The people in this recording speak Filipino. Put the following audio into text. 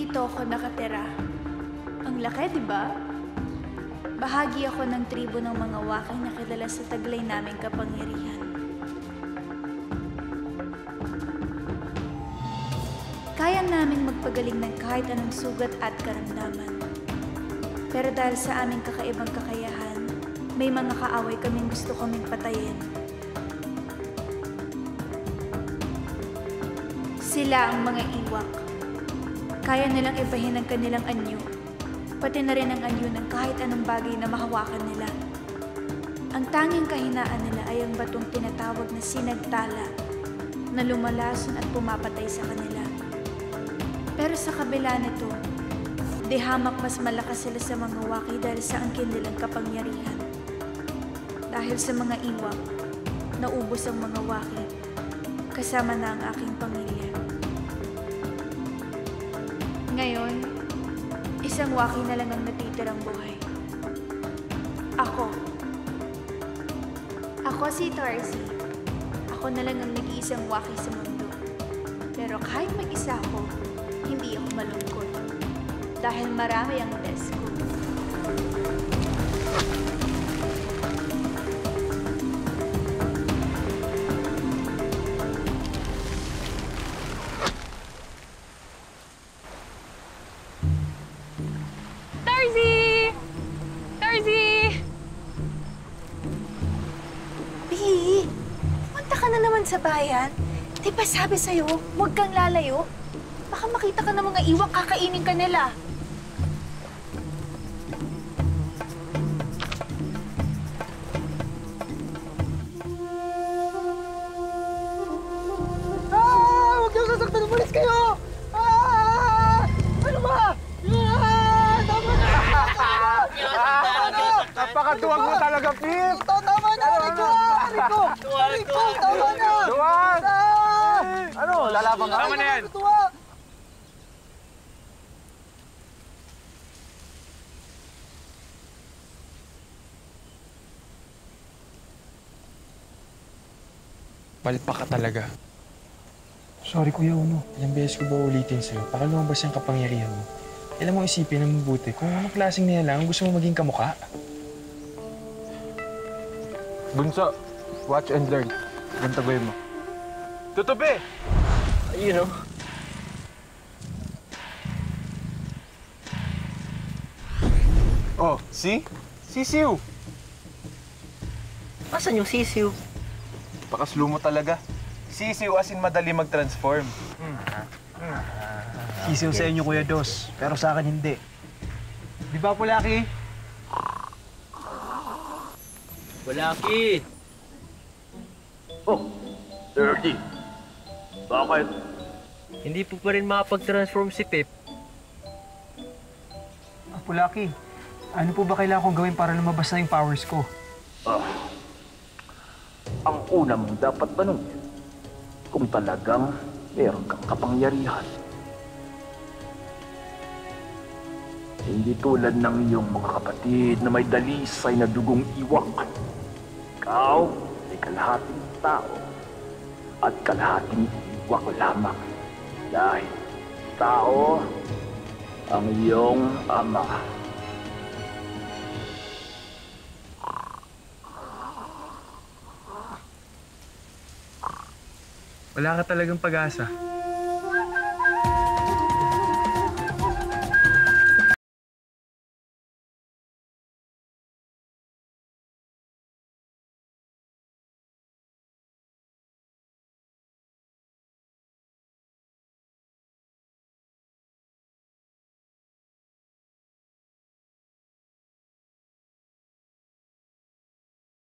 Dito ako nakatira. Ang laki, di ba? Bahagi ako ng tribo ng mga wakay na kilala sa taglay naming kapangyarihan. Kaya naming magpagaling ng kahit anong sugat at karamdaman. Pero dahil sa aming kakaibang kakayahan, may mga kaaway kaming gusto kaming patayin. Sila ang mga iwak. Kaya nilang ibahin ang kanilang anyo, pati na rin ang anyo ng kahit anong bagay na mahawakan nila. Ang tanging kahinaan nila ay ang batong tinatawag na sinagtala na lumalason at pumapatay sa kanila. Pero sa kabila nito, di hamak mas malakas sila sa mga waki dahil sa angkin nilang kapangyarihan. Dahil sa mga iwak, naubos ang mga waki, kasama na ang aking pamilya. Ngayon, isang waki na lang ang natitirang buhay. Ako. Ako si Tarzi. Ako na lang ang nag-iisang waki sa mundo. Pero kahit mag-isa ako, hindi ako malungkot. Dahil marami ang desk ko. Tarzi! Tarzi! Bea, punta ka na naman sa bayan. Di ba sabi sa'yo, huwag kang lalayo? Baka makita ka ng mga iwak, kakainin ka nila. Huwag kayong sasaktan! Umalis kayo! Ano ba? Tama na! Napakatuwag mo talaga, Pip! Tama na! Rico! Tama na! Duwag! Ano? Lalaban ka? Tama na yan! Palpak ka talaga. Sorry, Kuya Uno. Ilang beses ko ba ulitin sa'yo? Baka lumabas yung kapangyarihan mo. Alam mo, isipin na mabuti. Kung anong klaseng niya lang, gusto mo maging kamukha. Bunso, watch and learn. Ganito gawin mo. Tutupi! You know. Oh, see? Sisiw! Asan yung sisiw? Pakaslo mo talaga. Sisiw as in madali mag-transform. Sisiw sa inyo, Kuya Dos. Pero sa akin, hindi. Di ba, Pulaki? Pulaki! Oh, 30. Bakit? Hindi po pa rin makapag-transform si Pip. Pulaki, ano po ba kailangan kong gawin para lumabas na yung powers ko? Ang una mong dapat tanungin, kung talagang meron kang kapangyarihan. Hindi tulad ng iyong mga kapatid na may dalisay na dugong iwak. Ikaw ay kalahating tao at kalahating iwak lamang. Dahil tao ang iyong ama. Wala ka talagang pag-asa.